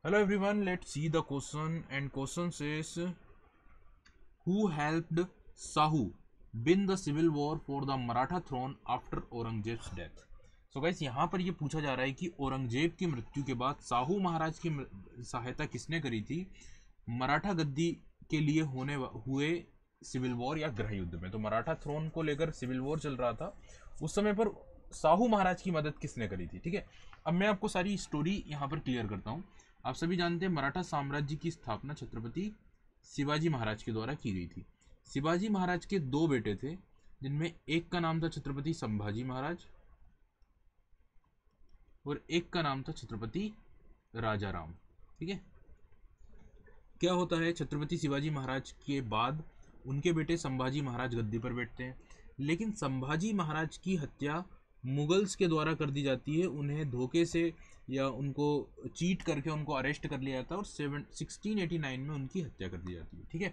Hello everyone, let's see the question, and question says who helped Sahu win the civil war for the Maratha throne after Aurangzeb's death. So guys, यहाँ पर ये पूछा जा रहा है कि औरंगजेब की मृत्यु के बाद साहू महाराज की सहायता किसने करी थी मराठा गद्दी के लिए हुए सिविल वॉर या गृह युद्ध में। तो मराठा थ्रोन को लेकर सिविल वॉर चल रहा था, उस समय पर साहू महाराज की मदद किसने करी थी। ठीक है, अब मैं आपको सारी स्टोरी यहाँ पर क्लियर करता हूँ। आप सभी जानते हैं मराठा साम्राज्य की स्थापना छत्रपति शिवाजी महाराज के द्वारा की गई थी। शिवाजी महाराज के दो बेटे थे, जिनमें एक का नाम था छत्रपति संभाजी महाराज और एक का नाम था छत्रपति राजाराम। ठीक है, क्या होता है, छत्रपति शिवाजी महाराज के बाद उनके बेटे संभाजी महाराज गद्दी पर बैठते हैं, लेकिन संभाजी महाराज की हत्या मुगल्स के द्वारा कर दी जाती है। उन्हें धोखे से या उनको चीट करके उनको अरेस्ट कर लिया जाता है और 1689 में उनकी हत्या कर दी जाती है। ठीक है,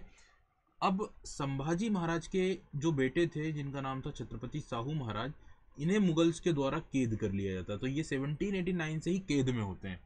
अब संभाजी महाराज के जो बेटे थे जिनका नाम था छत्रपति साहू महाराज, इन्हें मुगल्स के द्वारा कैद कर लिया जाता है। तो ये 1789 से ही कैद में होते हैं।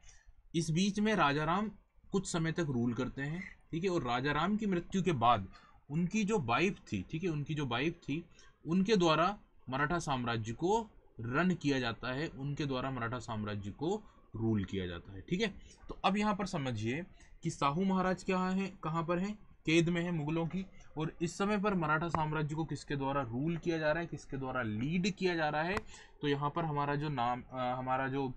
इस बीच में राजाराम कुछ समय तक रूल करते हैं। ठीक है, और राजाराम की मृत्यु के बाद उनकी जो वाइफ थी, ठीक है, उनकी जो वाइफ थी उनके द्वारा मराठा साम्राज्य को रन किया जाता है, उनके द्वारा मराठा साम्राज्य को रूल किया जाता है। ठीक है, तो अब यहाँ पर समझिए कि साहू महाराज क्या है, कहाँ पर हैं, कैद में है मुगलों की, और इस समय पर मराठा साम्राज्य को किसके द्वारा रूल किया जा रहा है, किसके द्वारा लीड किया जा रहा है। तो यहाँ पर हमारा जो नाम हमारा जो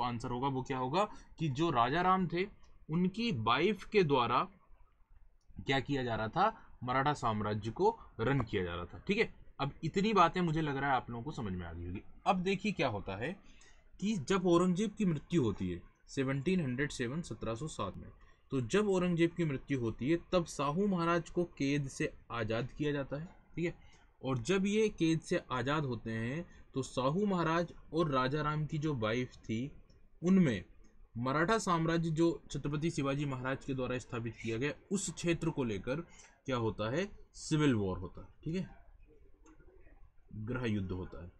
आंसर होगा वो क्या होगा कि जो राजाराम थे उनकी वाइफ के द्वारा क्या किया जा रहा था, मराठा साम्राज्य को रन किया जा रहा था। ठीक है, अब इतनी बातें मुझे लग रहा है आप लोगों को समझ में आ गई होगी। अब देखिए क्या होता है कि जब औरंगजेब की मृत्यु होती है 1707 में, तो जब औरंगजेब की मृत्यु होती है तब साहू महाराज को कैद से आज़ाद किया जाता है। ठीक है, और जब ये कैद से आज़ाद होते हैं तो साहू महाराज और राजाराम की जो वाइफ थी उनमें मराठा साम्राज्य जो छत्रपति शिवाजी महाराज के द्वारा स्थापित किया गया उस क्षेत्र को लेकर क्या होता है, सिविल वॉर होता है। ठीक है, गृह युद्ध होता है,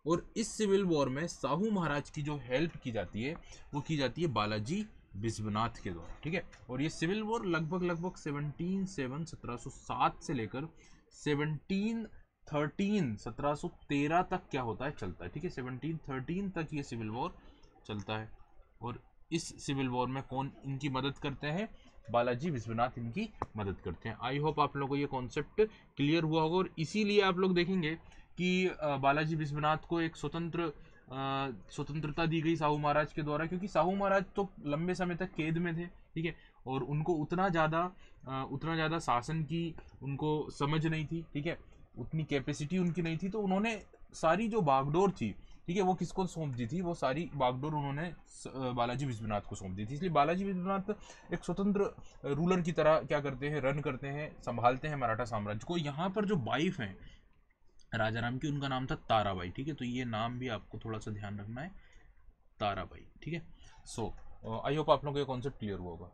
और इस सिविल वॉर में साहू महाराज की जो हेल्प की जाती है वो की जाती है बालाजी विश्वनाथ के द्वारा। ठीक है, और ये सिविल वॉर लगभग 1707 से लेकर 1713 तक क्या होता है, चलता है। ठीक है, 1713 तक ये सिविल वॉर चलता है, और इस सिविल वॉर में कौन इनकी मदद करते हैं, बालाजी विश्वनाथ इनकी मदद करते हैं। आई होप आप लोगों को ये कॉन्सेप्ट क्लियर हुआ होगा, और इसीलिए आप लोग देखेंगे कि बालाजी विश्वनाथ को एक स्वतंत्रता दी गई साहू महाराज के द्वारा, क्योंकि साहू महाराज तो लंबे समय तक कैद में थे। ठीक है, और उनको उतना ज़्यादा शासन की उनको समझ नहीं थी। ठीक है, उतनी कैपेसिटी उनकी नहीं थी, तो उन्होंने सारी जो बागडोर थी, ठीक है, वो किसको सौंप दी थी, वो सारी बागडोर उन्होंने बालाजी विश्वनाथ को सौंप दी थी। इसलिए बालाजी विश्वनाथ एक स्वतंत्र रूलर की तरह क्या करते हैं, रन करते हैं, संभालते हैं मराठा साम्राज्य को। यहाँ पर जो वाइफ हैं राजाराम की, उनका नाम था ताराबाई। ठीक है, तो ये नाम भी आपको थोड़ा सा ध्यान रखना है, ताराबाई। ठीक है, सो आई होप आप लोगों को ये कॉन्सेप्ट क्लियर हुआ होगा।